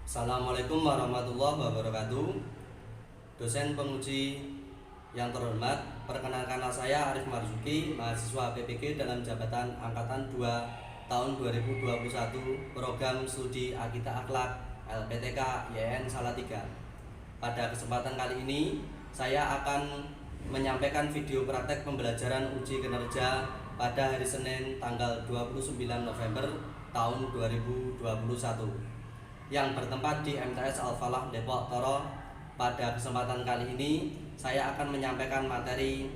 Assalamualaikum warahmatullahi wabarakatuh. Dosen penguji yang terhormat, perkenalkan nama saya Arif Marzuki, mahasiswa PPG dalam jabatan Angkatan 2 tahun 2021, program studi Akidah Akhlak LPTK YN Salatiga. Pada kesempatan kali ini, saya akan menyampaikan video praktek pembelajaran uji kinerja pada hari Senin tanggal 29 November tahun 2021 yang bertempat di MTS Al-Falah Depok Toro. Pada kesempatan kali ini saya akan menyampaikan materi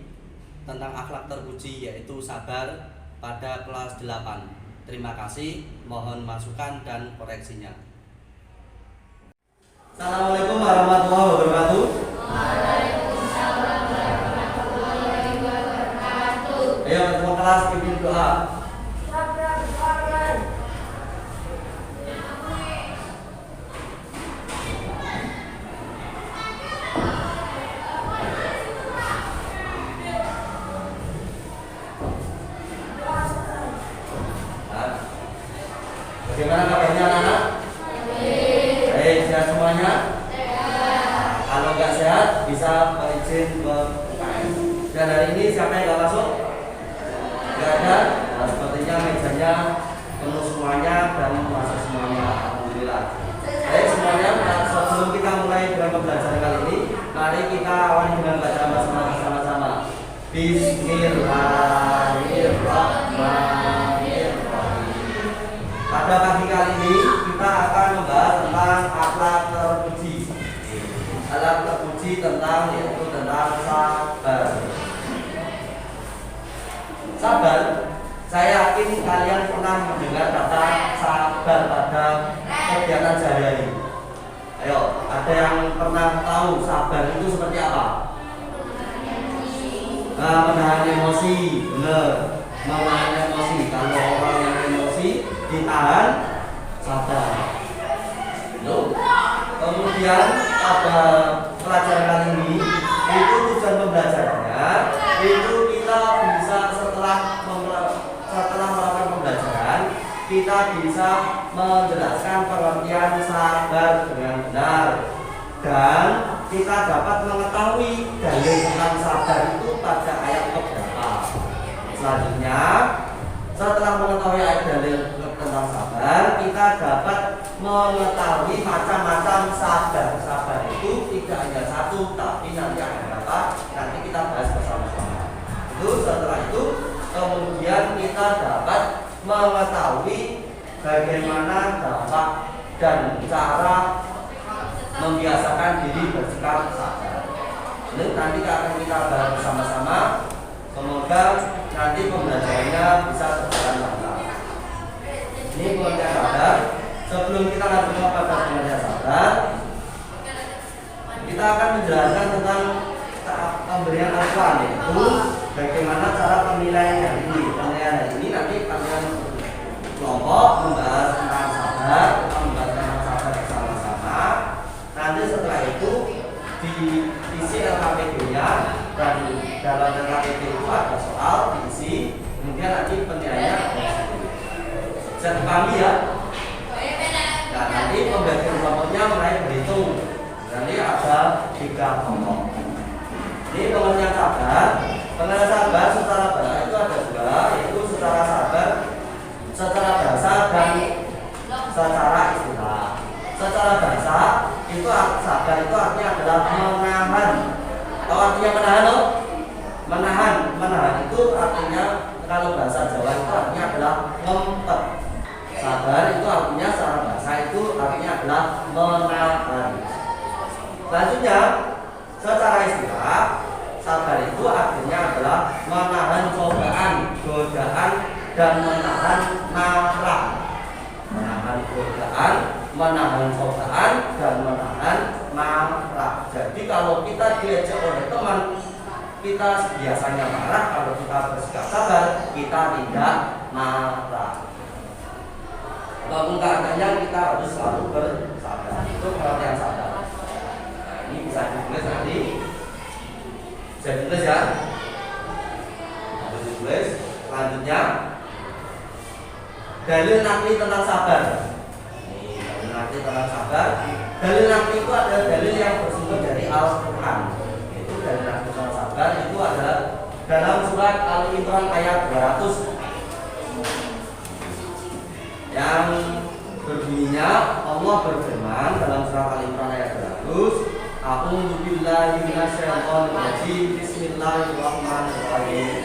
tentang akhlak terpuji, yaitu sabar, pada kelas 8. Terima kasih, mohon masukan dan koreksinya. Assalamualaikum warahmatullahi wabarakatuh. Waalaikumsalam warahmatullahi wabarakatuh. Ayo ketua kelas pimpin doa. Bagaimana kabarnya anak-anak? Baik, sehat semuanya? Kalau nggak sehat, bisa berizin ke UKM. Dan hari ini siapa yang nggak masuk? Nggak ada? Nah, sepertinya mejanya penuh semuanya dan masuk semuanya. Alhamdulillah. Baik semuanya, sebelum kita mulai dengan pembelajaran kali ini, mari kita awali dengan bacaan basmalah bersama-sama. Bismillahirrahmanirrahim. Pada pagi kali ini kita akan membahas tentang akhlak terpuji. Akhlak terpuji yaitu tentang sabar. Sabar, saya yakin kalian pernah mendengar kata sabar pada kegiatan sehari-hari. Ayo, ada yang pernah tahu sabar itu seperti apa? Menahan emosi, benar. Menahan emosi. Kalau orang yang emosi ditahan, sabar. Kemudian pada pelajaran kali ini, itu tujuan pembelajarannya itu kita bisa setelah melakukan pembelajaran, kita bisa menjelaskan pengertian sabar dengan benar, dan kita dapat mengetahui dalil tentang sabar itu pada ayat keberapa. Selanjutnya, setelah mengetahui ayat dalil tentang sabar, kita dapat mengetahui macam-macam sabar. Sabar itu tidak hanya satu, tapi nanti ada berapa, nanti kita bahas bersama-sama. Setelah itu, kemudian kita dapat mengetahui bagaimana dampak dan cara membiasakan diri bersikap sabar. Ini nanti akan kita bahas bersama-sama. Semoga nanti pembelajarannya bisa berjalan lancar. Ini pengertian sabar. Sebelum kita lanjut pada pengertian sabar, kita akan menjelaskan tentang pemberian Al-Quran, yaitu bagaimana cara penilaian hari ini. Penilaian hari ini nanti kalian kelompok membahas tentang sabar, kita membahas tentang sabar bersama-sama. Nanti setelah itu diisi LKPD-nya, dan dalam LKPD itu ada soal diisi, kemudian nanti penilaiannya bisa dipahami ya. Nah, nanti pembagian kelompoknya mulai berhitung. Nanti ada 3 kelompok. Ini pengertian sabar. Pengertian sabar secara bahasa itu ada 2, yaitu secara sabar, secara bahasa dan secara istilah. Secara bahasa itu sabar itu artinya adalah menahan. Tahu artinya menahan loh? Menahan itu artinya, kalau bahasa Jawa itu artinya adalah ngempet. Sabar itu artinya secara bahasa itu artinya adalah menahan. Selanjutnya, secara istilah, sabar itu artinya adalah menahan cobaan, godaan, dan menahan marah. Menahan godaan, menahan cobaan, dan menahan marah. Jadi kalau kita diajak oleh teman, kita biasanya marah. Kalau kita bersikap sabar, kita tidak marah. Walaupun keadaannya, kita harus selalu bersabar. Itu pengertian sabar. Nah, ini bisa ditulis nanti. Bisa ditulis ya. Harus ditulis. Selanjutnya, dalil nakli tentang sabar. Ini dalil nakli nanti tentang sabar. Dalil nanti itu ada dalil yang bersumber dari Al-Quran. Itu dalil nanti tentang sabar itu adalah dalam surat Al-Imran ayat 200 yang berbunyinya Allah berfirman dalam surat Al-Imran ayat 200, A'udzu billahi minasyaitonir rajim. Bismillahirrahmanirrahim.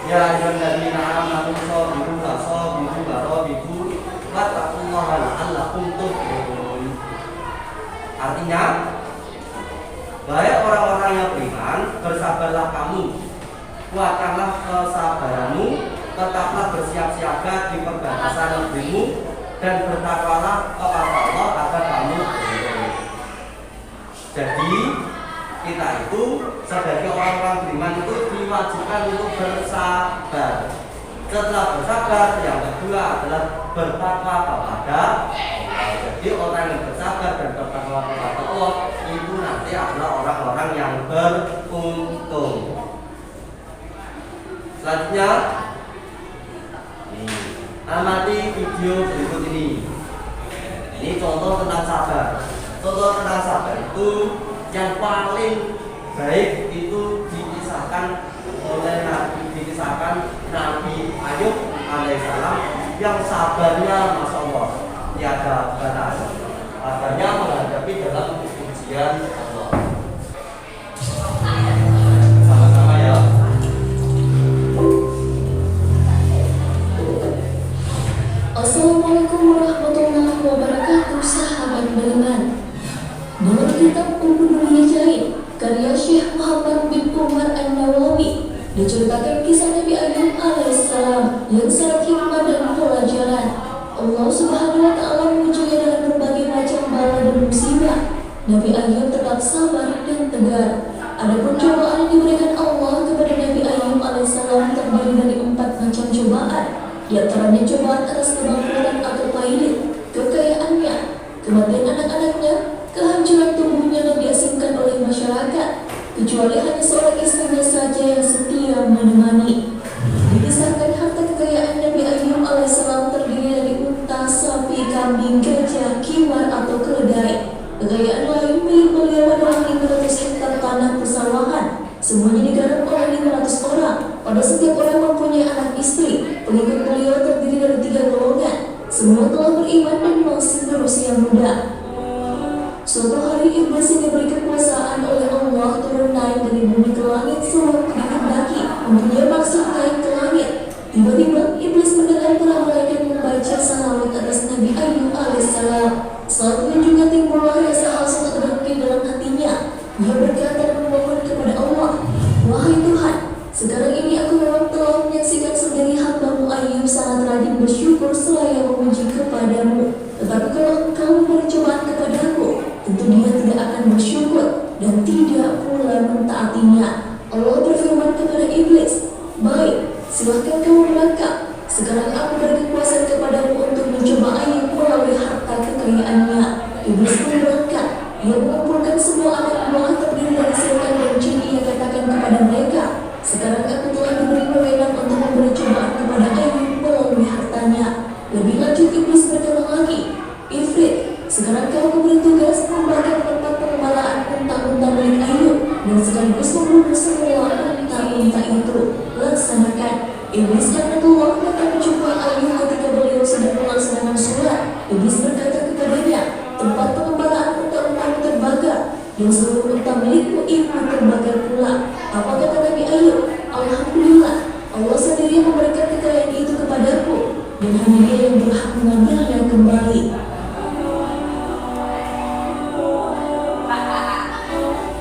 Ya ayyuhalladzina amanu sabiru warabitu wattaqullaha la'allakum tuflihun. Artinya, wahai orang-orang yang beriman, bersabarlah kamu, kuatkanlah kesabaranmu, tetaplah bersiap siaga di perbatasan negerimu, dan bertakwalah kepada Allah agar kamu beruntung. Jadi kita itu sebagai orang-orang beriman itu diwajibkan untuk bersabar. Setelah bersabar, yang kedua adalah bertakwa kepada Allah. Jadi orang yang bersabar dan bertakwa kepada Allah itu nanti adalah orang-orang yang beruntung. Selanjutnya, amati video berikut ini. Ini contoh tentang sabar. Contoh tentang sabar itu yang paling baik itu dikisahkan Nabi Ayub alaihissalam yang sabarnya masya Allah tiada batas. Sabarnya menghadapi dalam ujian Allah. Sama-sama ya. Assalamualaikum warahmatullahi wabarakatuh, sahabat beriman. Dalam kitab Ummul Hijain karya Syekh Muhammad bin Umar An-Nawawi diceritakan kisah Nabi Ayub alaihissalam yang sangat hikmah dan pelajaran. Allah Subhanahu wa Ta'ala mengujinya dengan berbagai macam bala dan musibah. Nabi Ayub tetap sabar dan tegar. Adapun cobaan yang diberikan Allah kepada Nabi Ayub alaihissalam terdiri dari 4 macam cobaan. Di antaranya cobaan atas kebangkrutan atau pailit, kekayaannya, kematian anak-anaknya, kehancuran tubuhnya dan diasingkan oleh masyarakat, kecuali hanya seorang istrinya saja yang setia menemani. Dikisahkan harta kekayaan Nabi Ayub alaihissalam terdiri dari unta, sapi, kambing, gajah, kimar atau keledai. Kekayaan lain milik beliau adalah 500 hektar tanah persawahan. Semuanya digarap oleh 500 orang. Pada setiap orang mempunyai anak istri. Pengikut beliau terdiri dari 3 golongan. Semua telah beriman dan masih berusia muda. Suatu hari iblis yang diberi kekuasaan oleh Allah turun naik dari bumi ke langit sewaktu dikehendaki mempunyai maksud naik ke langit. Tiba-tiba iblis mendengar para malaikat membaca salawat atas Nabi Ayub alaihissalam. Saat itu juga timbullah rasa hasad dengki dalam hatinya. Ia berkata dan memohon kepada Allah, wahai Tuhan, sekarang ini aku memang telah menyaksikan sendiri hamba-Mu Ayub sangat rajin bersyukur selaya memuji kepadamu. Tetapi kalau Engkau memberi cobaan kepadaku, tentu dia tidak akan bersyukur dan tidak pula mentaatinya. Allah berfirman kepada iblis, baik, silahkan kamu berangkat. Sekarang aku beri kekuasaan kepadamu untuk mencoba Ayub melalui harta kekayaannya. Iblis pun berangkat. Ia mengumpulkan semua anak buah terdiri dari setan dan jin. Ia katakan kepada mereka, sekarang aku telah diberi wewenang untuk memberi cobaan kepada Ayub melalui hartanya. Lebih lanjut iblis berkata lagi, Ifrit, sekarang kau memberi tugas membakar tempat pengembalaan unta-unta milik Ayub dan sekaligus membunuh semua unta-unta itu. Laksanakan. Iblis laknatullah datang menjumpai Ayub ketika beliau sedang melaksanakan sholat. Iblis berkata kepadanya, tempat pengembalaan unta-untamu terbakar dan seluruh unta milikmu itu terbakar pula. Apa kata Nabi Ayub? Alhamdulillah, Allah sendiri yang memberikan kekayaan itu kepadaku dan hanya Dia yang berhak mengambilnya kembali.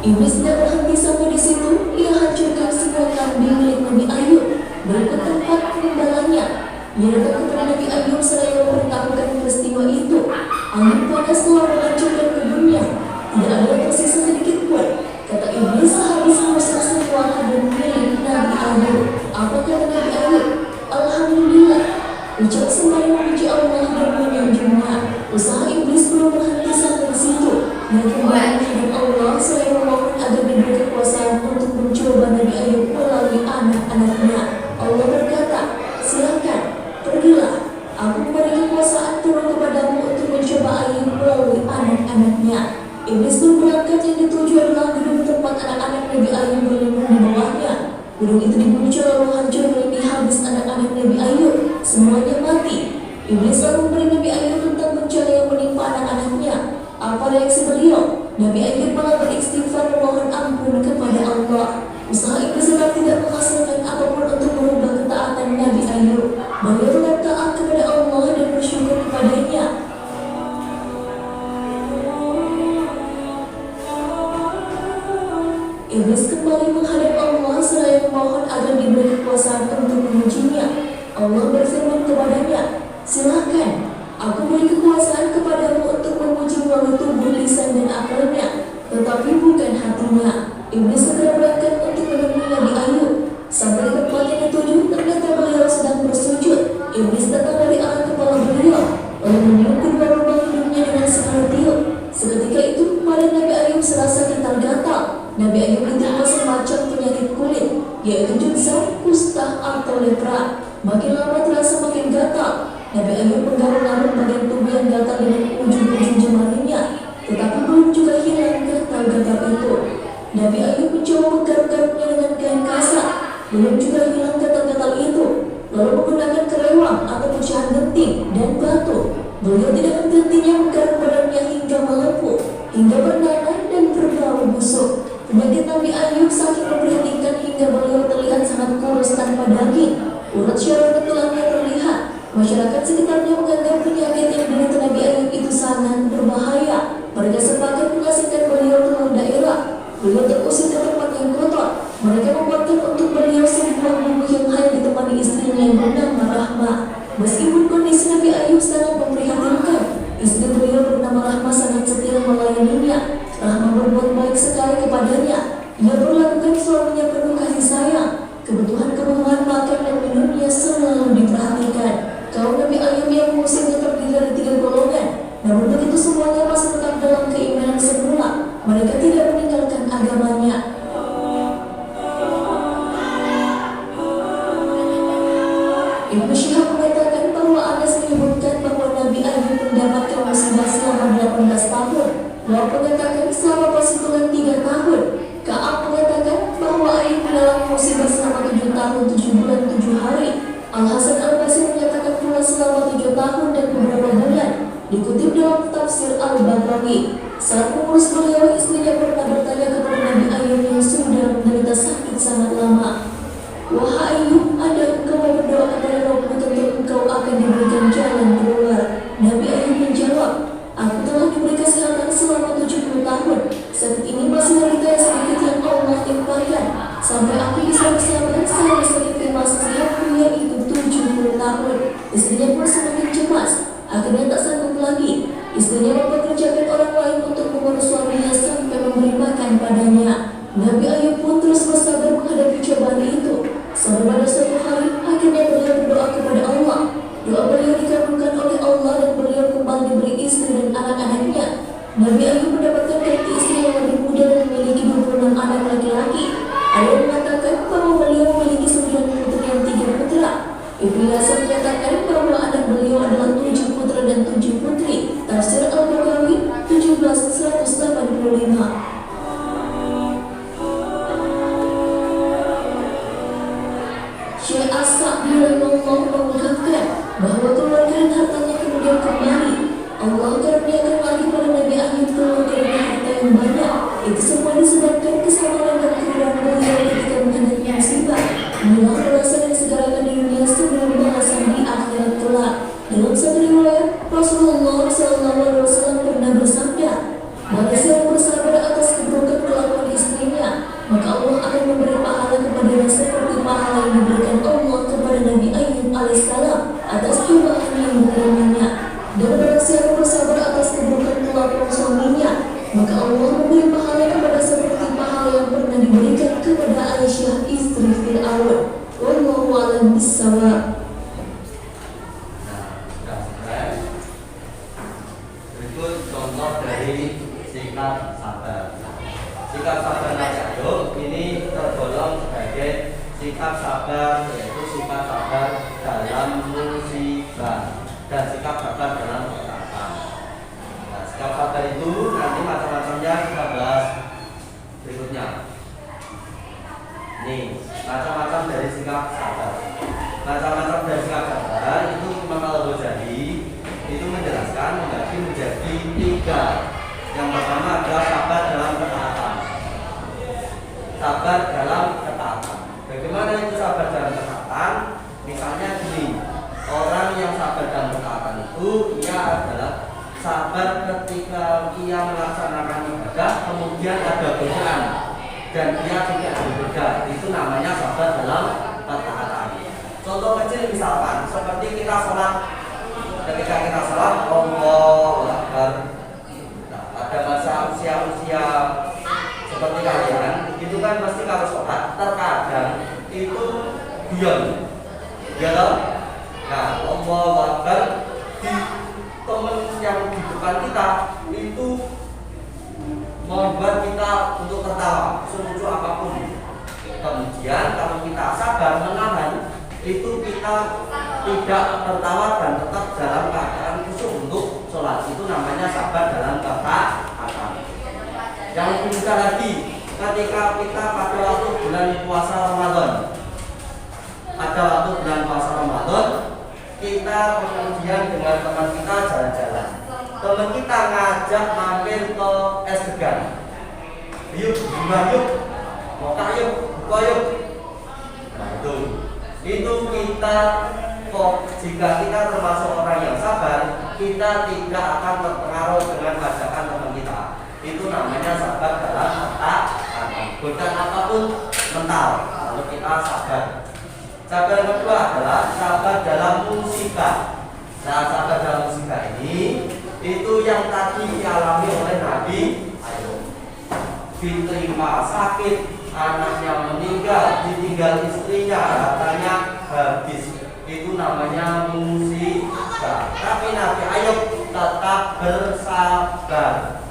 Iblis tidak berhenti sampai di situ. Ia hancurkan semua kambing milik Nabi Ayub. Berikut tempat pengembalanya. Ia datang kepada Nabi Ayub seraya memberitahukan peristiwa itu. Angin panas telah menghancurkan kebunnya. Tidak ada yang tersisa sedikit pun. Kata iblis sehabis merusak semua kebun milik Nabi Ayub. Apa kata Nabi Ayub? Alhamdulillah. Ucap sembari memuji Allah dan menyanjungnya. Usaha iblis belum berhenti sampai di situ. Ia kembali menghadap Allah seraya memohon agar diberi kekuasaan untuk mencoba Nabi Ayub melalui anak-anaknya. Allah berkata, silakan, pergilah. Aku memberi kekuasaan turun kepadamu untuk mencoba Ayub melalui anak-anaknya. Iblis pun berangkat, yang dituju adalah gedung tempat anak-anak Nabi Ayub berlindung di bawahnya. Gedung itu dibuncur lalu hancur melebihi habis anak-anak Nabi Ayub. Semuanya mati. Iblis lalu memberi Nabi Ayub tentang bencana yang menimpa anak-anaknya. Apa reaksi beliau? Nabi Ayub malah beristighfar memohon ampun kepada Allah. Usaha iblis tetap tidak menghasilkan apapun untuk merubah ketaatan Nabi Ayub. Beliau tetap taat kepada Allah dan bersyukur kepadanya. Iblis kembali menghadap Allah seraya memohon agar diberi kekuasaan untuk mengujinya. Allah berfirman kepadanya, "Silakan, aku beri kekuasaan kepadamu untuk menguji melalui tubuh, lisan dan akalnya, tetapi bukan hatinya." Iblis segera berangkat untuk menemui Nabi Ayub. Sampai di tempat yang dituju, ternyata beliau sedang bersujud. Iblis datang dari arah kepala beliau, lalu meniup kedua lubang hidungnya dengan sekali tiup. Seketika itu, badan Nabi Ayub serasa gatal-gatal. Nabi Ayub diterima semacam penyakit kulit, yaitu junsa, kusta, atau lepra. Makin lama terasa makin gatal. Nabi Ayub menggaruk-garuk bagian tubuh yang gatal dengan ujung-ujung jemarinya, tetapi belum juga hilang gatal-gatal itu. Nabi Ayub mencoba menggaruk-garuknya dengan kain kasar, belum juga hilang gatal-gatal itu. Lalu menggunakan kerewang atau pecahan genting dan batu, beliau tidak henti-hentinya menggaruk badannya hingga melepuh, hingga bernanah dan berbau busuk. Penyakit Nabi Ayub saking memprihatinkan hingga beliau terlihat sangat kurus tanpa daging. Urat syaraf dan tulangnya terlihat. Masyarakat sekitarnya menganggap penyakit yang diderita Nabi Ayub itu sangat berbahaya. Mereka sepakat mengasingkan beliau keluar daerah. Beliau terusir ke tempat yang kotor. Mereka membuatkan untuk beliau sebuah bumbu yang hanya ditemani istrinya yang bernama Rahma. Meskipun kondisi Nabi Ayub sangat memprihatinkan, istri beliau bernama Rahma sangat setia melayaninya. Rahma berbuat baik sekali kepadanya. Ia berlakukan suaminya penuh kasih sayang. Kebutuhan makan dan minumnya selalu diperhatikan. Kaum Nabi Ayub yang mengusirnya terdiri dari 3 golongan. Namun begitu semuanya masih tetap dalam keimanan semula. Mereka tidak meninggalkan agamanya. Ibnu Syihab mengatakan bahwa Anas menyebutkan bahwa Nabi Ayub mendapatkan musibah selama 18 tahun. Wahab mengatakan selama persitungan 3 tahun. Ka'ab mengatakan bahwa Ayub mengalami musibah selama 7 tahun 7 bulan 7 hari. Al-Hasan Al-Basri menyatakan pula selama 7 tahun dan beberapa bulan. Dikutip dalam tafsir Al-Baghawi, saat mengurus beliau, istrinya pernah bertanya kepada Nabi Ayub yang sudah menderita sakit sangat lama, "Wahai Ayub, ada engkau berdoa kepada Rabbmu, tentu engkau akan diberikan jalan keluar." Nabi Ayub menjawab, "Aku telah diberi kesehatan selama 70 tahun. Sakit ini masih derita sedikit yang Allah timpakan. Sampai aku bisa bersabar selama sakit masa siapku yaitu 70 tahun." Istrinya pun semakin cemas. Akhirnya tak sanggup lagi, istrinya mempekerjakan orang lain untuk mengurus suaminya sampai memberi makan padanya. Nabi Ayub pun terus bersabar menghadapi cobaan itu. Sampai pada suatu hari, akhirnya beliau berdoa kepada Allah. Doa beliau dikabulkan oleh Allah dan beliau kembali diberi istri dan anak-anaknya. Nabi Ayub mendapatkan ganti istri yang lebih muda dan memiliki 26 anak laki-laki. Ada yang mengatakan bahwa beliau memiliki 9 putri dan 3 putra. Ibnu Hasan menyatakan bahwa anak beliau adalah 7 putra dan 7 putri. Tafsir Al-Baghawi 17:185. Syekh As-Sa'di rahimahullah mengungkapkan bahwa keluarga dan hartanya kemudian kembali. Allah karuniakan lagi pada Nabi Ayub keluarga dan harta yang banyak. Itu semua disebabkan kesabaran dan keridhaan beliau ketika menghadapi musibah. Inilah balasan yang segerakan di dunia sebelum balasan di akhirat kelak. Dalam satu riwayat, Rasulullah SAW pernah bersabda, "Barang siapa bersabar atas keburukan kelakuan istrinya, maka Allah akan memberi pahala kepadanya seperti pahala yang diberikan Allah kepada Nabi Ayub alaihissalam atas cobaan yang diterimanya. Dan barang siapa bersabar atas keburukan kelakuan suaminya, maka Allah memberi pahala kepada seperti pahala yang pernah diberikan kepada Aisyah istri Fir'aun. Wallahu a'lam bishawab." Berikut contoh dari sikap sabar. Sikap sabar Nabi Ayub ini tergolong sebagai sikap sabar, yaitu sikap sabar dalam musibah dan sikap sabar dalam ketaatan. Nah, sikap sabar itu kemudian kita bahas berikutnya. Nih, macam-macam dari sikap sabar. Macam-macam dari sikap sabar itu Imam Al-Ghazali itu menjelaskan membagi menjadi 3. Yang pertama adalah sabar dalam ketaatan. Sabar dalam ketaatan. Bagaimana itu sabar dalam ketaatan? Misalnya gini, orang yang sabar dalam ketaatan itu ia adalah sabar ketika ia melaksanakan ibadah, kemudian ada godaan dan dia tidak berbeda. Itu namanya sabar dalam ketaatan. Contoh kecil misalkan seperti kita sholat, ketika kita sholat Allahu Akbar. Nah, ada masa usia seperti kalian itu kan pasti kalau sholat terkadang itu diam, ya toh? Nah, Allahu Akbar di teman yang di depan kita itu membuat kita untuk tertawa selucu apapun. Kemudian kalau kita sabar menahan, itu kita tidak tertawa dan tetap dalam keadaan khusyuk untuk sholat. Itu namanya sabar dalam ketaatan. Yang lebih mudah lagi, ketika kita pada waktu bulan puasa Ramadan, kita kemudian dengan teman kita jalan-jalan. Teman kita ngajak mampir ke es degan. Yuk, yuk, mau yuk, buka yuk. Nah itu kita kok jika kita termasuk orang yang sabar, kita tidak akan terpengaruh dengan ajakan teman kita. Itu namanya sabar dalam ketaatan. Bukan apapun mental kalau kita sabar. Sabar yang kedua adalah sabar dalam musibah. Nah, sabar dalam musibah ini itu yang tadi dialami oleh Nabi Ayub. Diterima sakit, anaknya meninggal, ditinggal istrinya, hartanya habis. Itu namanya musibah. Tapi Nabi Ayub tetap bersabar.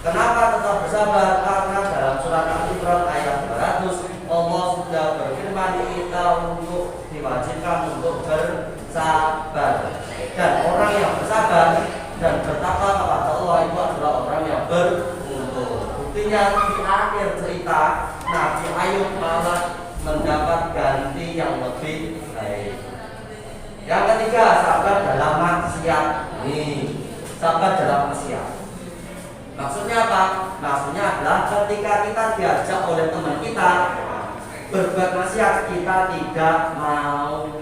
Kenapa tetap bersabar? Karena dalam surat Al-Imran ayat 200 Allah sudah berfirman kita untuk diwajibkan untuk bersabar. Dan orang yang bersabar dan bertakwa kepada Allah itu adalah orang yang beruntung. Buktinya di akhir cerita Nabi Ayub malah mendapat ganti yang lebih baik. Yang ketiga, sabar dalam maksiat. Nih, sabar dalam maksiat. Maksudnya apa? Maksudnya adalah ketika kita diajak oleh teman kita berbuat maksiat, kita tidak mau.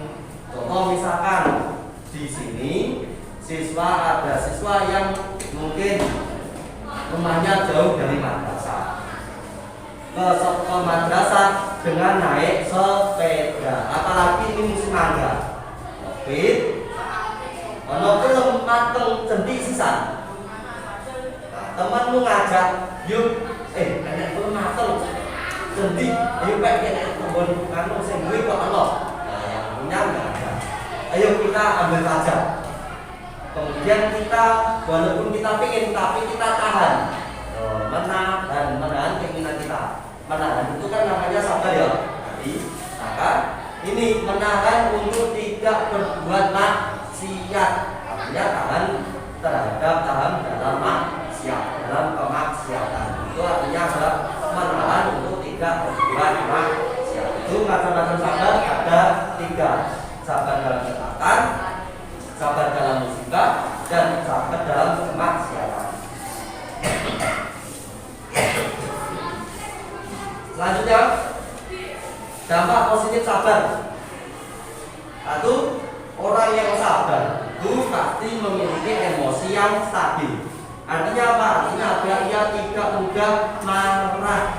Contoh misalkan di sini ada siswa yang mungkin rumahnya jauh dari madrasah. Ke madrasah dengan naik sepeda, apalagi ini musim mangga. Covid, ono film mateng cendi sisan. Temanmu ngajak, yuk, enak belum mateng, sedih, ayo baik enak kebun, kamu sing duwe kok ono, nah yang punya nggak ada, ayo kita ambil saja. Kemudian kita, walaupun kita pingin, tapi kita tahan, menahan keinginan kita, menahan itu kan namanya sabar ya. Jadi, maka ini menahan untuk tidak berbuat maksiat, artinya tahan terhadap dalam dalam kemaksiatan. Itu artinya adalah menahan untuk tidak berbuat maksiat. Itu macam-macam sabar ada 3. Sabar dalam ketaatan, sabar dalam musibah, dan sabar dalam kemaksiatan. Selanjutnya, dampak positif sabar. Satu, orang yang sabar itu pasti memiliki emosi yang stabil. Artinya apa? Artinya agar ia tidak mudah marah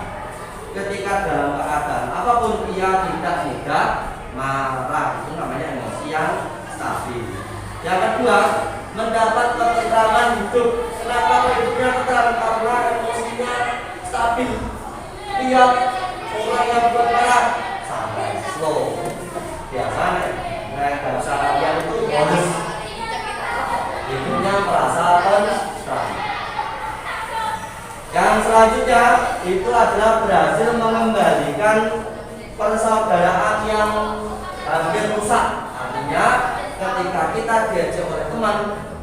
ketika dalam keadaan apapun, ia tidak mudah marah. Itu namanya emosi yang stabil. Yang kedua, mendapat ketentraman hidup. Kenapa hidupnya tenteram? Karena emosinya stabil. Lihat orang yang bermarah santai, slow. Biasanya bahasa kalian itu bonus. Hidupnya merasa tenang. Yang selanjutnya itu adalah berhasil mengembalikan persaudaraan yang hampir rusak. Artinya ketika kita diajak oleh teman,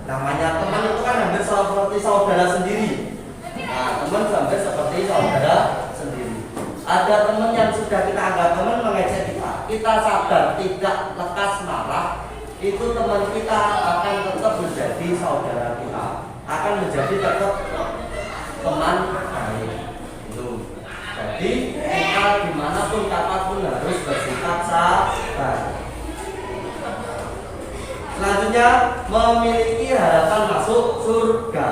namanya teman itu kan hampir seperti saudara sendiri. Nah, Nah, teman sampai seperti saudara sendiri. Ada teman yang sudah kita anggap teman mengejek kita sadar tidak lekas marah, itu teman kita akan tetap menjadi saudara kita, akan menjadi tetap teman baik. Itu. Jadi kita dimanapun kapanpun harus bersikap sabar. Selanjutnya memiliki harapan masuk surga.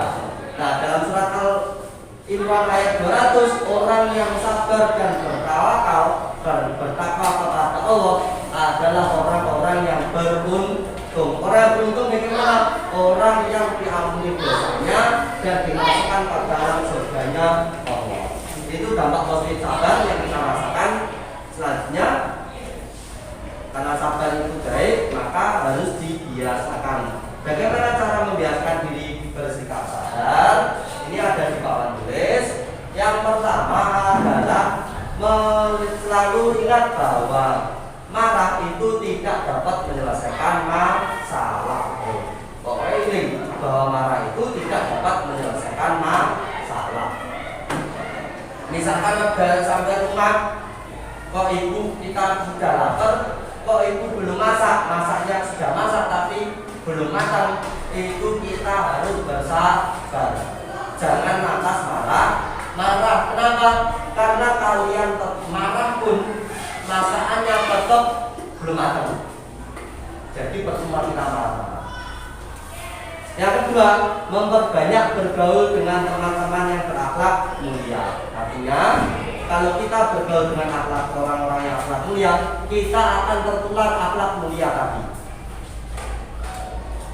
Nah, dalam surat Al-Imran ayat 200, orang yang sabar dan bertawakal dan bertakwa kepada Allah adalah orang-orang yang beruntung. Orang yang beruntung bagaimana? Orang yang diampuni dosanya dan dimasukkan ke dalam surganya Allah. Itu dampak positif sabar yang kita rasakan. Selanjutnya, karena sabar itu baik, maka harus dibiasakan. Bagaimana cara membiasakan diri bersikap sabar? Ini ada di bawah tulis. Yang pertama adalah selalu ingat bahwa marah itu tidak dapat menyelesaikan masalah. Pokoknya ini bahwa marah itu tidak dapat menyelesaikan masalah. Misalkan udah sampai rumah, kok ibu kita sudah lapar, kok ibu belum masak, masaknya sudah masak tapi belum matang, itu kita harus bersabar. Jangan lantas marah. Kenapa? Karena kalian marah pun masakannya tetap belum matang. Jadi percuma kita marah. Yang kedua, memperbanyak bergaul dengan teman-teman yang berakhlak mulia. Artinya, kalau kita bergaul dengan akhlak orang-orang yang akhlak mulia, kita akan tertular akhlak mulia tadi.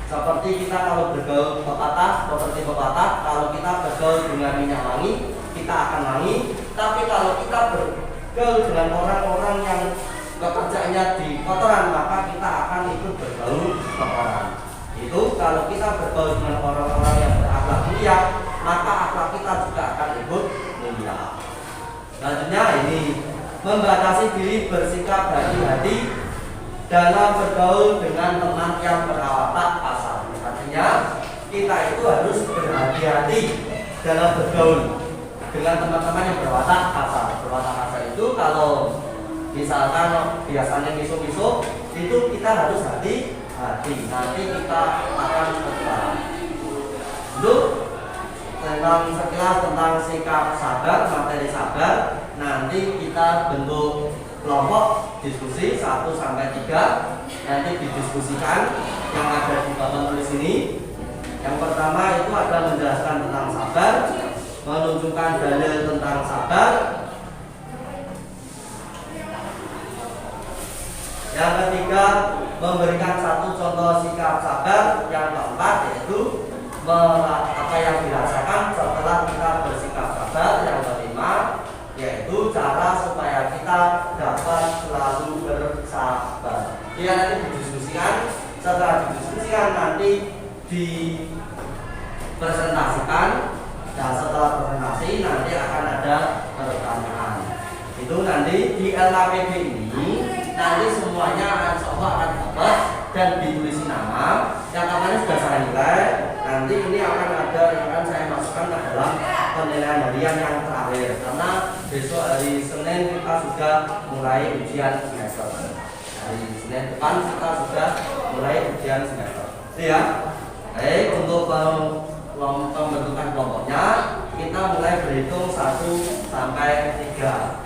Seperti kita kalau bergaul pepatah, kalau kita bergaul dengan minyak wangi, kita akan wangi. Tapi kalau kita bergaul dengan orang-orang yang pekerjaannya di kotoran, maka kita akan ikut bergaul kotoran. Itu kalau kita bergaul dengan orang-orang yang berakhlak mulia, maka akhlak kita juga akan ikut mulia. Selanjutnya ini membatasi diri bersikap hati-hati dalam bergaul dengan teman yang berwatak kasar. Artinya kita itu harus berhati-hati dalam bergaul dengan teman-teman yang berwatak kasar. Berwatak kasar itu kalau misalkan biasanya miso-miso, itu kita harus hati-hati. Nanti kita akan tertular. Untuk tentang sekilas tentang sikap sabar, materi sabar, nanti kita bentuk kelompok diskusi 1 sampai 3, nanti didiskusikan yang ada di papan tulis ini. Yang pertama itu adalah menjelaskan tentang sabar, menunjukkan dalil tentang sabar. Yang ketiga, memberikan 1 contoh sikap sabar. Yang keempat yaitu apa yang dirasakan setelah kita bersikap sabar. Yang kelima yaitu cara supaya kita dapat selalu bersabar. Dia nanti didiskusikan. Setelah didiskusikan nanti dipresentasikan. Dan setelah presentasi nanti akan ada pertanyaan. Itu nanti di LKPD ini nanti semuanya insya Allah akan dapat dan ditulis nama. Yang kemarin sudah saya nilai. Nanti ini akan ada yang akan saya masukkan ke dalam penilaian harian yang terakhir. Karena besok hari Senin kita sudah mulai ujian semester. Hari Senin depan kita sudah mulai ujian semester. Ya. Baik, untuk pembentukan kelompoknya kita mulai berhitung 1 sampai 3.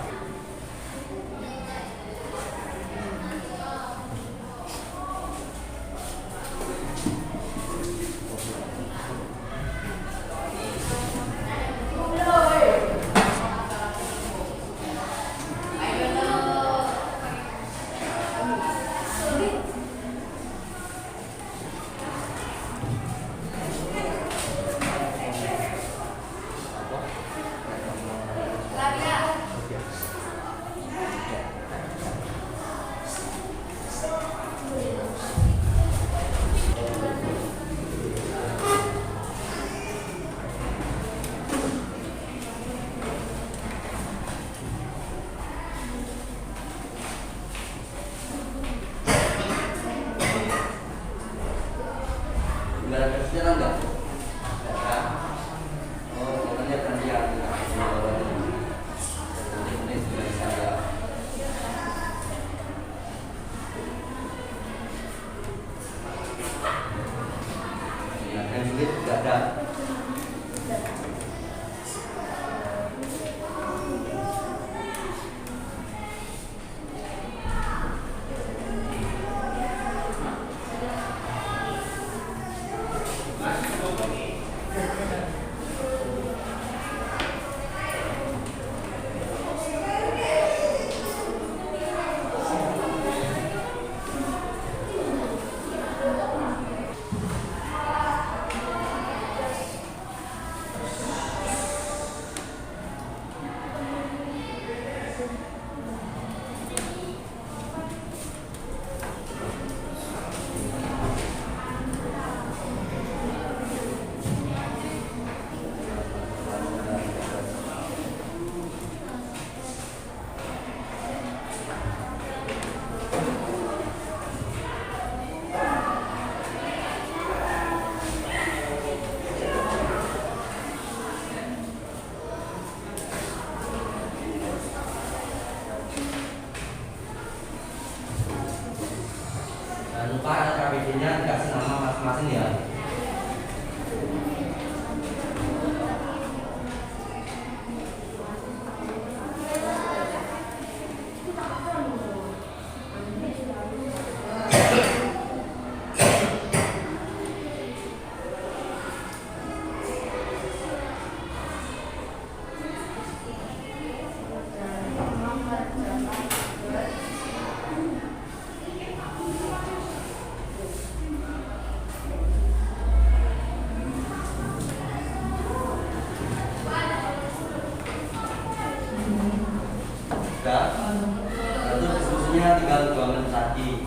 Sudah? Nah, itu diskusinya tinggal 2 menit lagi.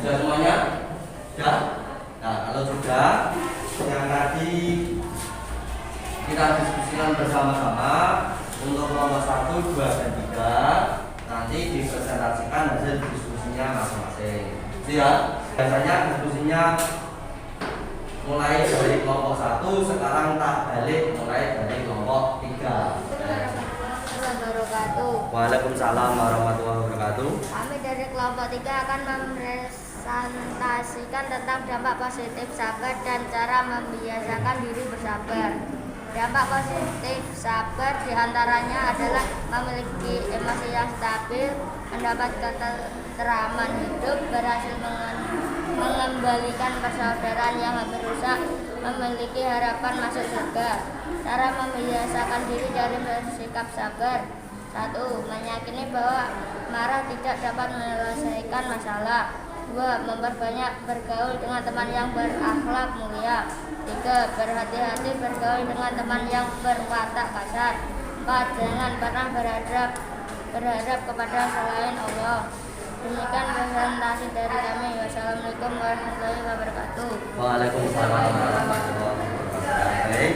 Sudah semuanya? Sudah? Nah, kalau sudah, yang tadi kita diskusikan bersama-sama untuk kelompok 1, 2, dan 3 nanti dipresentasikan hasil diskusinya masing-masing. Ya, biasanya diskusinya mulai dari kelompok 1, sekarang tak balik mulai dari kelompok 3. Waalaikumsalam warahmatullahi wabarakatuh. Kami dari kelompok 3 akan mempresentasikan tentang dampak positif sabar dan cara membiasakan diri bersabar. Dampak positif sabar diantaranya adalah memiliki emosi yang stabil, mendapat ketentraman hidup, berhasil mengembalikan persaudaraan yang hampir rusak, memiliki harapan masuk surga. Cara membiasakan diri dari bersikap sabar. 1. Meyakini bahwa marah tidak dapat menyelesaikan masalah. 2. Memperbanyak bergaul dengan teman yang berakhlak mulia. 3. Berhati-hati bergaul dengan teman yang berwatak kasar. 4. Jangan pernah berharap kepada selain Allah. Demikian presentasi dari kami. Wassalamualaikum warahmatullahi wabarakatuh. Waalaikumsalam warahmatullahi wabarakatuh. Baik,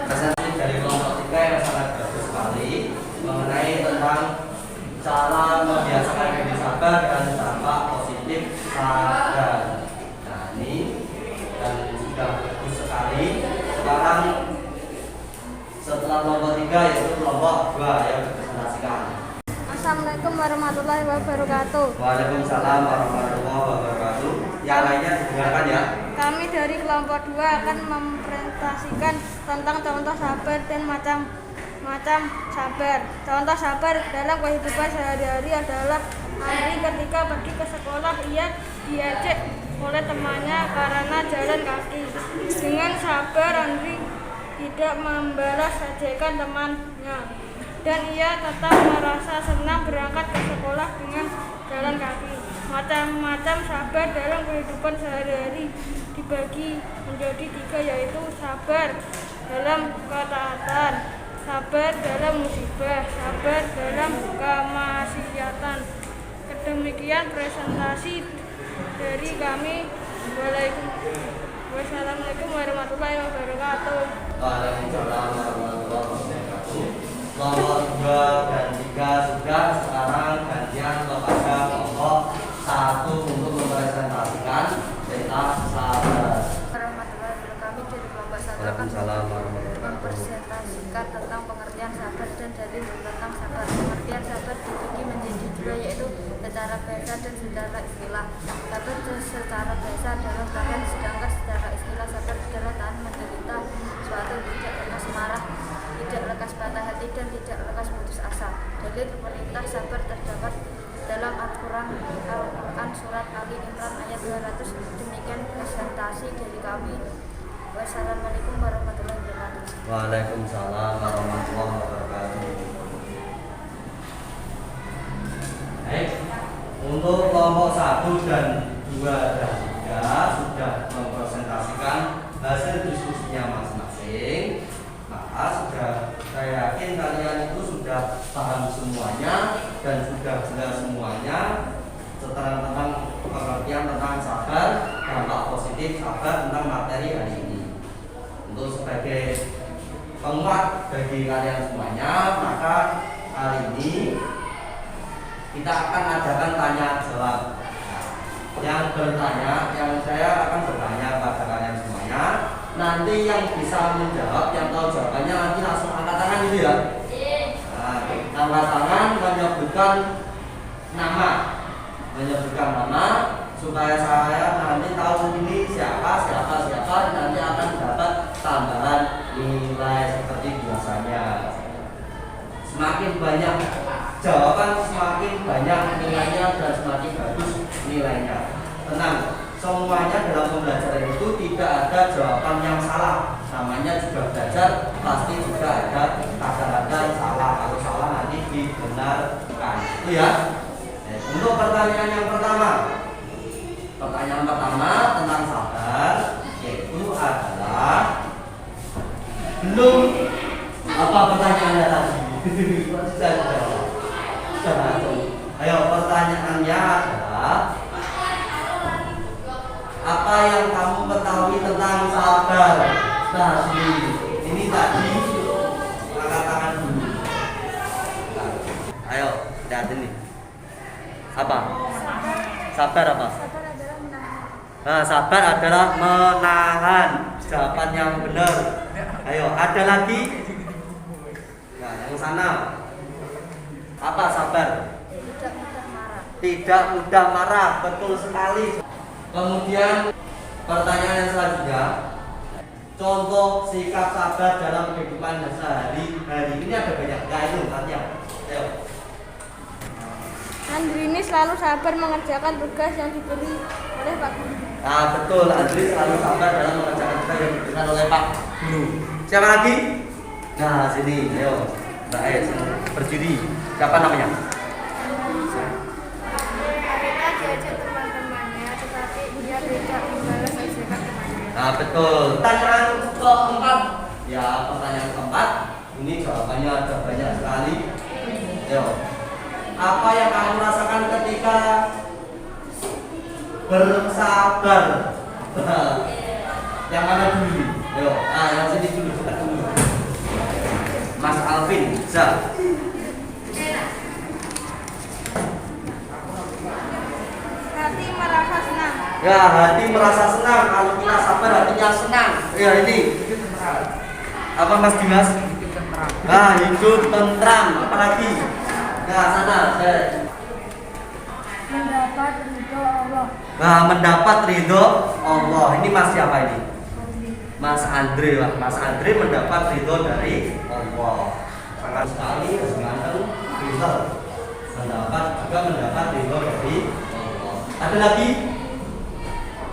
presentasi dari kelompok 3 yang sangat bagus sekali mengenai tentang cara membiasakan diri sabar dan dampak positif sabar. Nah, ini dan sudah bagus sekali. Sekarang setelah kelompok 3 yaitu kelompok 2 yang dipresentasikan. Assalamualaikum warahmatullahi wabarakatuh. Waalaikumsalam warahmatullahi wabarakatuh. Yang lainnya didengarkan ya. Kami dari kelompok 2 akan mempresentasikan tentang contoh sabar dan macam sabar. Contoh sabar dalam kehidupan sehari-hari adalah Andri ketika pergi ke sekolah, ia diejek oleh temannya karena jalan kaki. Dengan sabar, Andri tidak membalas ejekan temannya, dan ia tetap merasa senang berangkat ke sekolah dengan jalan kaki. Macam-macam sabar dalam kehidupan sehari-hari dibagi menjadi 3, yaitu sabar dalam ketaatan, sabar dalam musibah, sabar dalam kemaksiatan. Demikian presentasi dari kami. Wassalamualaikum warahmatullahi wabarakatuh. Waalaikumsalam warahmatullahi wabarakatuh. Kelompok 2 dan 3 sudah, sekarang gantian kepada kelompok 1 untuk mempresentasikan tentang sabar. Warahmatullahi wabarakatuh. Kami dari kelompok 1 akan Waalaikumsalam warahmatullahi wabarakatuh. mempresentasikan tentang pengertian sabar dan dalil tentang sabar. Pengertian sabar dibagi menjadi 2, yaitu secara bahasa dan secara istilah. Sabar secara bahasa adalah tahan, sedangkan secara istilah sabar adalah tahan menderita suatu, tidak lekas marah, tidak lekas patah hati, dan tidak lekas putus asa. Dalil perintah sabar terdapat dalam Al-Quran surat Ali Imran ayat 200. Demikian presentasi dari kami. Wassalamualaikum warahmatullahi wabarakatuh. Waalaikumsalam warahmatullahi wabarakatuh. Baik, untuk kelompok 1 dan 2 dan 3 sudah mempresentasikan hasil diskusinya masing-masing. Maka saya yakin kalian itu sudah paham semuanya dan sudah jelas semuanya tentang pengertian tentang sabar, dampak positif sabar tentang materi hari ini. Untuk sebagai penguat bagi kalian semuanya, maka hari ini kita akan adakan tanya jawab. Yang bertanya, yang saya akan bertanya pada kalian semuanya. Nanti yang bisa menjawab, yang tahu jawabannya nanti langsung angkat tangan gitu ya. Nah, angkat tangan menyebutkan nama supaya saya nanti tahu ini nilai seperti biasanya. Semakin banyak jawaban, semakin banyak nilainya dan semakin bagus nilainya. Tenang, semuanya dalam pembelajaran itu tidak ada jawaban yang salah. Namanya juga belajar, pasti juga ada kadang-kadang salah. Kalau salah nanti dibenarkan. Itu ya. Untuk pertanyaan yang pertama. Pertanyaan pertama tentang sabar, yaitu adalah belum apa pertanyaannya tadi? Ayo, pertanyaannya adalah apa yang kamu ketahui tentang sabar? Nah, ini tadi angkat tangan dulu. Ayo, lihat ini. Apa? Sabar apa? Nah, sabar adalah menahan. Jawaban yang benar. Ayo, ada lagi? Nah, yang sana. Apa sabar? Tidak mudah marah. Tidak mudah marah, betul sekali. Kemudian pertanyaan yang selanjutnya, contoh sikap sabar dalam kehidupan sehari-hari. Ini ada banyak. Nah, itu artinya. Ayo. Andri ini selalu sabar mengerjakan tugas yang diberi oleh Pak Guru. Nah, betul. Andri selalu sabar dalam mengerjakan tugas yang diberikan oleh Pak Guru. Siapa lagi? Nah, sini. Ayo. Mbak Es, berdiri. Siapa namanya? Mereka diajak teman-temannya, tetapi dia tidak membalas ajakan temannya. Nah, betul. Pertanyaan keempat. Ya, pertanyaan keempat. Ini jawabannya ada banyak sekali. Ayo. Apa yang kamu rasakan ketika bersabar? Yang mana dulu? Ayo. Nah, yang sini dulu. Kita dulu. Mas Alvin, bisa. Hati merasa senang. Ya, hati merasa senang. Kalau kita sabar, hatinya senang. Ya, ini. Apa Mas Dimas? Nah, hidup tentram. Apalagi? Nah, sana. Mendapat ridho Allah. Nah, mendapat ridho Allah. Ini Mas siapa ini? Mas Andre. Mas Andre mendapat ridho dari Allah. Sangat sekali ganteng ridho. Mendapat ridho dari Allah. Ada lagi?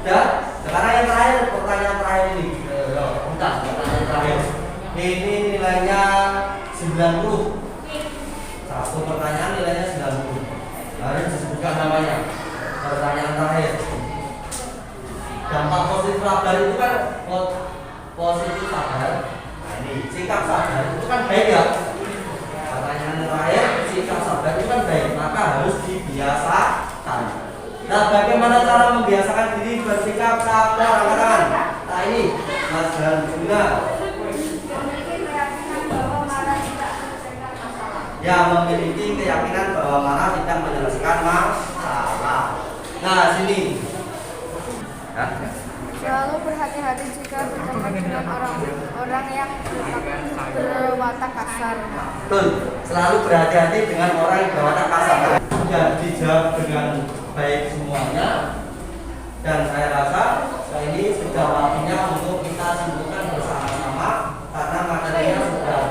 Ya. Sekarang yang terakhir, pertanyaan terakhir ini. Bentar, pertanyaan terakhir. Ini nilainya 90. Satu pertanyaan nilainya 90. Harus disebutkan namanya. Pertanyaan terakhir. Dampak positif sabar itu kan positif sabar. Nah, ini sikap sabar itu kan baik ya. Pertanyaan terakhir, sikap sabar itu kan baik, maka harus dibiasakan. Nah, bagaimana cara membiasakan diri bersikap sabar? Angkat tangan. Nah, ini Mas Guna. Ya, memiliki keyakinan bahwa marah tidak menyelesaikan masalah. Nah, sini. Selalu berhati-hati jika berteman dengan orang-orang yang berwatak kasar. Betul. Selalu berhati-hati dengan orang yang berwatak kasar. Ya, dijawab dengan baik semuanya. Dan saya rasa ini sudah waktunya untuk kita simpulkan bersama-sama karena materinya sudah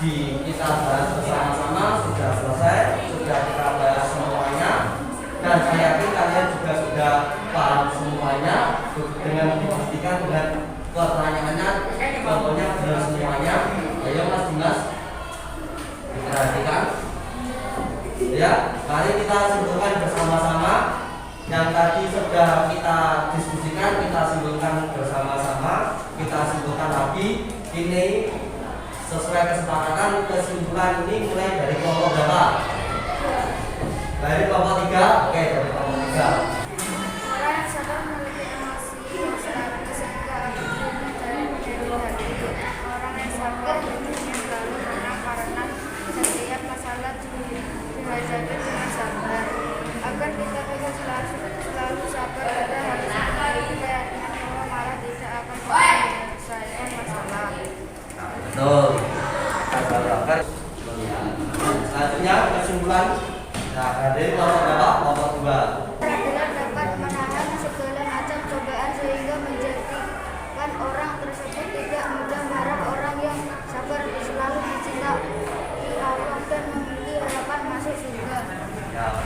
kita bahas bersama-sama, sudah selesai, sudah kita bahas semuanya, dan saya yakin kalian juga sudah paham semuanya dengan dipastikan dengan pertanyaannya, contohnya benar semuanya. Ayo Mas Dimas, diperhatikan. Ya, mari kita simpulkan bersama-sama yang tadi sudah kita diskusikan, kita simpulkan bersama-sama, kita simpulkan lagi. Ini sesuai kesepakatan, kesimpulan ini mulai dari kelompok berapa? Dari kelompok 3? Oke, dari kelompok 3. Orang yang sabar memiliki emosi yang stabil sehingga dari hati. Orang yang sabar hidupnya selalu tenang karena setiap masalah dihadapi dengan sabar. Agar kita bisa selalu sabar, kita harus memiliki keyakinan bahwa marah tidak akan menyelesaikan masalah. Betul. Selanjutnya kesimpulan. Nah, dari kelompok berapa? Kelompok 2.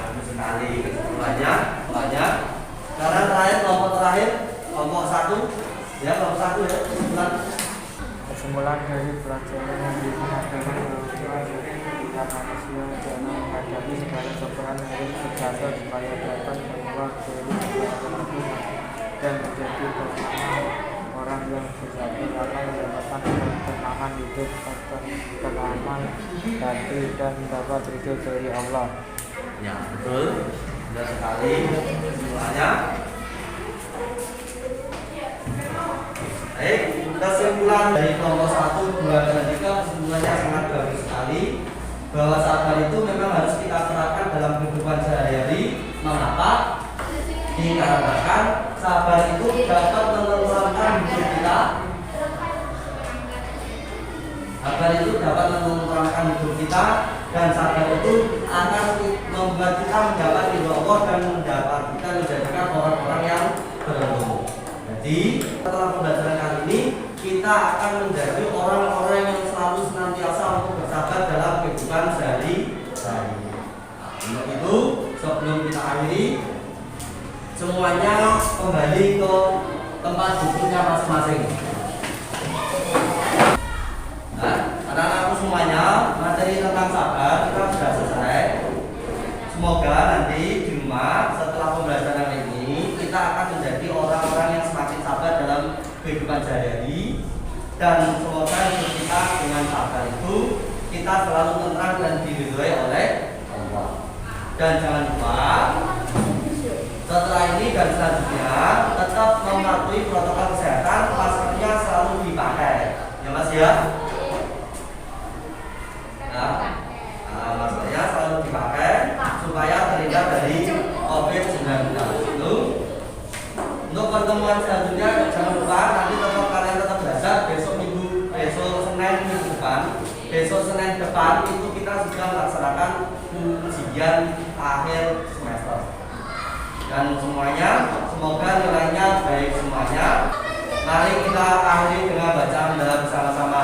bagus sekali. Kesimpulannya, sekarang terakhir kelompok satu, ya kelompok satu ya. Kesimpulan dari pelajaran yang diberikan adalah bahwa kita manusia jangan menghadapi segala cobaan harus bersabar supaya dapat keluar dari kesulitan dan menjadi bersama orang yang bersabar akan mendapatkan ketenangan hidup, ketenangan hati dan mendapat ridho dari Allah. Ya betul, benar sekali. Kesimpulannya. Baik, kesimpulan dari kelompok 1, 2, dan 3 kesimpulannya sangat bagus sekali bahwa sabar itu memang harus kita terapkan dalam kehidupan sehari-hari. Mengapa? Dikarenakan sabar itu dapat menenteramkan hidup kita. Sabar itu dapat menenteramkan hidup kita dan sabar itu akan membuat kita mendapat ridho Allah dan mendapat kita menjadikan orang-orang yang beruntung. Jadi setelah pembelajaran kali ini kita akan menjadi orang-orang yang selalu senantiasa untuk bersabar dalam kehidupan sehari-hari. Untuk itu sebelum kita akhiri, semuanya kembali ke tempat duduknya masing-masing. Nah, anak-anakku semuanya, materi tentang sabar kita sudah selesai. Semoga nanti di rumah setelah pembelajaran ini kita akan menjadi orang-orang yang semakin sabar dalam kehidupan sehari-hari, dan semoga hidup kita dengan sabar itu kita selalu tenang dan diridhoi oleh Allah. Dan jangan lupa setelah ini dan selanjutnya tetap mematuhi protokol kesehatan, maskernya selalu dipakai, ya Mas ya. Nah, maskernya selalu dipakai supaya terhindar dari COVID-19 itu. Untuk pertemuan selanjutnya jangan lupa nanti kalian tetap belajar besok Senin depan itu kita sudah melaksanakan ujian akhir semester. Dan semuanya semoga nilainya baik semuanya. Mari kita akhiri dengan bacaan bersama-sama.